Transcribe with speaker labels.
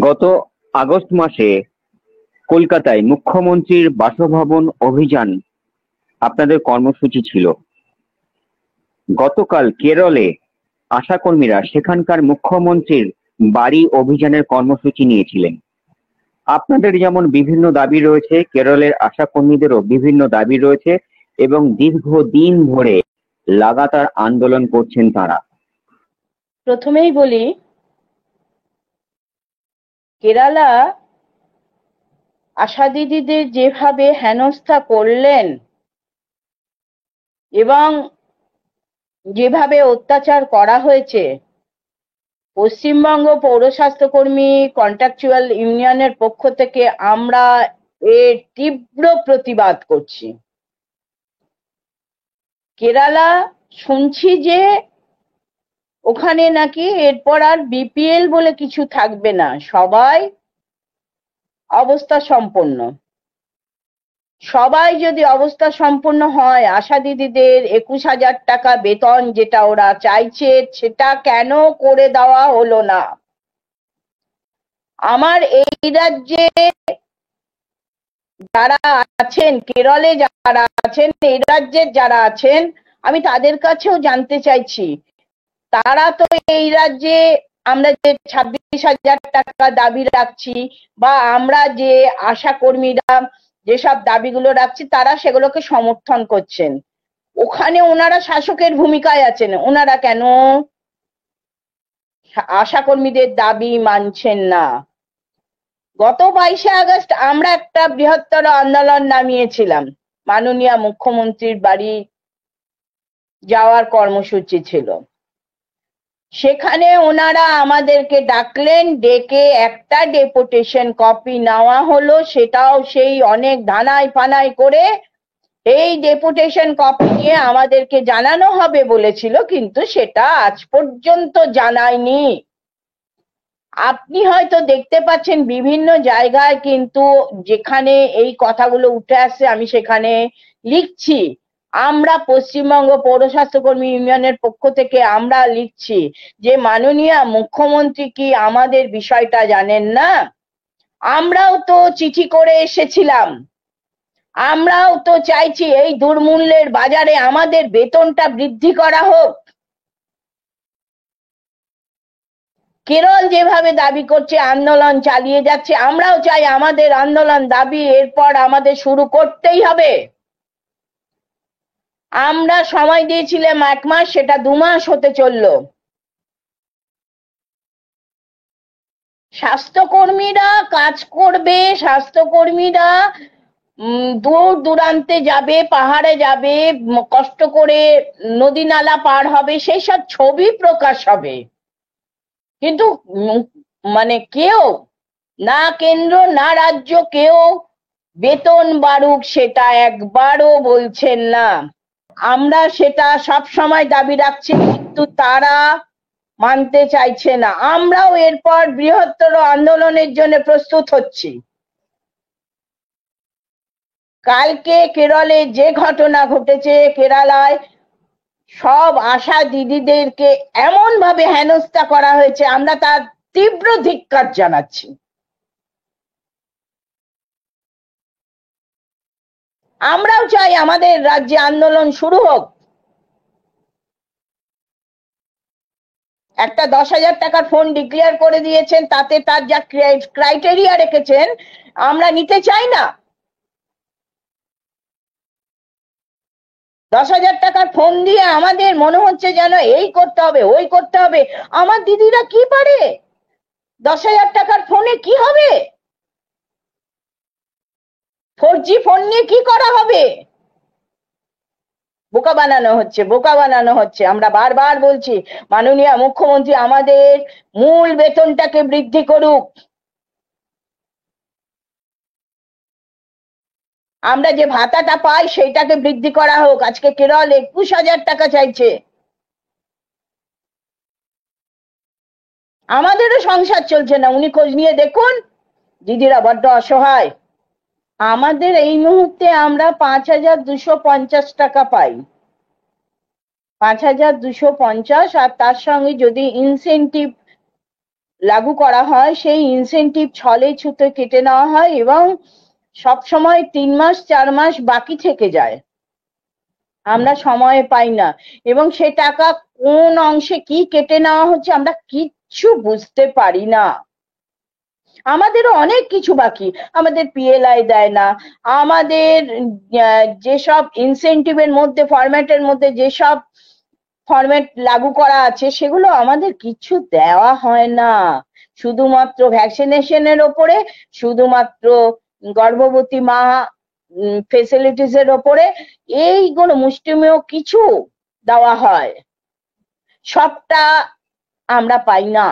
Speaker 1: গত আগস্ট মাসে কলকাতায় মুখ্যমন্ত্রীর বাসভবন অভিযান আপনাদের কর্মসূচি ছিল। গতকাল কেরলে আশাকর্মীরা সেখানকার মুখ্যমন্ত্রীর বাড়ি অভিযানের কর্মসূচি নিয়েছিলেন। আপনাদের যেমন বিভিন্ন দাবি রয়েছে, কেরলের আশাকর্মীদেরও বিভিন্ন দাবি রয়েছে এবং দীর্ঘদিন ধরে লাগাতার আন্দোলন করছেন তারা।
Speaker 2: প্রথমেই বলি, কেরালা আশা দিদিদের যেভাবে হেনস্থা করলেন এবং যেভাবে অত্যাচার করা হয়েছে, পশ্চিমবঙ্গ পৌর স্বাস্থ্যকর্মী কন্ট্রাকচুয়াল ইউনিয়নের পক্ষ থেকে আমরা এর তীব্র প্রতিবাদ করছি। কেরালা শুনছি যে ওখানে নাকি এরপর আর বিপিএল বলে কিছু থাকবে না, সবাই অবস্থা সম্পন্ন। সবাই যদি অবস্থা সম্পন্ন হয়, আশা দিদিদের 21,000 টাকা বেতন যেটা ওরা চাইছে সেটা কেন করে দেওয়া হলো না? আমার এই রাজ্যে যারা আছেন, কেরলে যারা আছেন, এই রাজ্যের যারা আছেন, আমি তাদের কাছেও জানতে চাইছি, তারা তো এই রাজ্যে আমরা যে 26,000 টাকা দাবি রাখছি বা আমরা যে আশা কর্মীরা যেসব দাবিগুলো রাখছি তারা সেগুলোকে সমর্থন করছেন। ওখানে ওনারা শাসকের ভূমিকায় আছেন, ওনারা কেন আশা কর্মীদের দাবি মানছেন না? গত 22শে আগস্ট আমরা একটা বৃহত্তর আন্দোলন নামিয়েছিলাম, মাননীয় মুখ্যমন্ত্রীর বাড়ি যাওয়ার কর্মসূচি ছিল। সেখানে ওনারা আমাদেরকে ডাকলেন, ডেকে একটা ডেপুটেশন কপি নেওয়া হলো, সেটাও সেই অনেক ধানাই ফানাই করে এই ডেপুটেশন কপি নিয়ে আমাদেরকে জানানো হবে বলেছিল, কিন্তু সেটা আজ পর্যন্ত জানায়নি। আপনি হয়তো দেখতে পাচ্ছেন বিভিন্ন জায়গায়, কিন্তু যেখানে এই কথাগুলো উঠে আসছে আমি সেখানে লিখছি। আমরা পশ্চিমবঙ্গ পৌর স্বাস্থ্যকর্মী ইউনিয়নের পক্ষ থেকে আমরা লিখছি যে মাননীয় মুখ্যমন্ত্রী কি আমাদের বিষয়টা জানেন না? আমরাও তো চিঠি করে এসেছিলাম, আমরাও তো চাইছি এই দুর্মূল্যের বাজারে আমাদের বেতনটা বৃদ্ধি করা হোক। কেরল যেভাবে দাবি করছে, আন্দোলন চালিয়ে যাচ্ছে, আমরাও চাই আমাদের আন্দোলন দাবি এরপর আমাদের শুরু করতেই হবে। আমরা সময় দিয়েছিলাম 1 মাস, সেটা 2 মাস হতে চললো। স্বাস্থ্যকর্মীরা কাজ করবে, স্বাস্থ্যকর্মীরা দূর দূরান্তে যাবে, পাহাড়ে যাবে, কষ্ট করে নদী নালা পার হবে, সেই সব ছবি প্রকাশ হবে, কিন্তু মানে কেউ না কেন্দ্র না রাজ্য কেউ বেতন বাড়ুক সেটা একবারও বলছেন না। আমরা সেটা সব সময় দাবি রাখছি, কিন্তু তারা মানতে চাইছে না। আমরাও এরপর বৃহত্তর আন্দোলনের জন্য প্রস্তুত হচ্ছি। কালকে কেরলে যে ঘটনা ঘটেছে, কেরালায় সব আশা দিদিদেরকে এমন ভাবে হেনস্থা করা হয়েছে, আমরা তার তীব্র ধিক্কার জানাচ্ছি। আমরাও চাই আমাদের রাজ্যে আন্দোলন শুরু হোক। একটা 10,000 টাকার ফোন ডিক্লেয়ার করে দিয়েছেন, তাতে তার যা ক্রাইটেরিয়া রেখেছেন আমরা নিতে চাই না। 10,000 টাকার ফোন দিয়ে আমাদের মনে হচ্ছে যেন এই করতে হবে ওই করতে হবে। আমার দিদিরা কি পারে? 10,000 টাকার ফোনে কি হবে? 4G ফোন নিয়ে কি করা হবে? বোকা বানানো হচ্ছে, বোকা বানানো হচ্ছে। আমরা বারবার বলছি মাননীয় মুখ্যমন্ত্রী আমাদের মূল বেতনটাকে বৃদ্ধি করুক। আমরা যে ভাতাটা পাই সেইটাকে বৃদ্ধি করা হোক। আজকে কেরল 21,000 টাকা চাইছে। আমাদেরও সংসার চলছে না, উনি খোঁজ নিয়ে দেখুন। দিদিরা বড্ড অসহায়। আমাদের এই মুহূর্তে আমরা 5,250 টাকা পাই, 5,250, আর তার সঙ্গে যদি ইনসেন্টিভ লাগু করা হয় সেই ইনসেনটিভ ছলে ছুতে কেটে নেওয়া হয় এবং সব সময় 3 মাস 4 মাস বাকি থেকে যায়, আমরা সময় পাই না এবং সে টাকা কোন অংশে কি কেটে নেওয়া হচ্ছে আমরা কিচ্ছু বুঝতে পারি না। আমাদেরও অনেক কিছু বাকি, আমাদের পিএলআই দেয় না, আমাদের যেসব ইনসেনটিভের মধ্যে ফরম্যাটের মধ্যে যেসব ফরম্যাট লাগু করা আছে সেগুলো আমাদের কিছু দেওয়া হয় না, শুধুমাত্র ভ্যাকসিনেশনের ওপরে, শুধুমাত্র গর্ভবতী মা ফেসিলিটিস এর ওপরে এইগুলো মুষ্টিমেয় কিছু দেওয়া হয়, সবটা আমরা পাই না।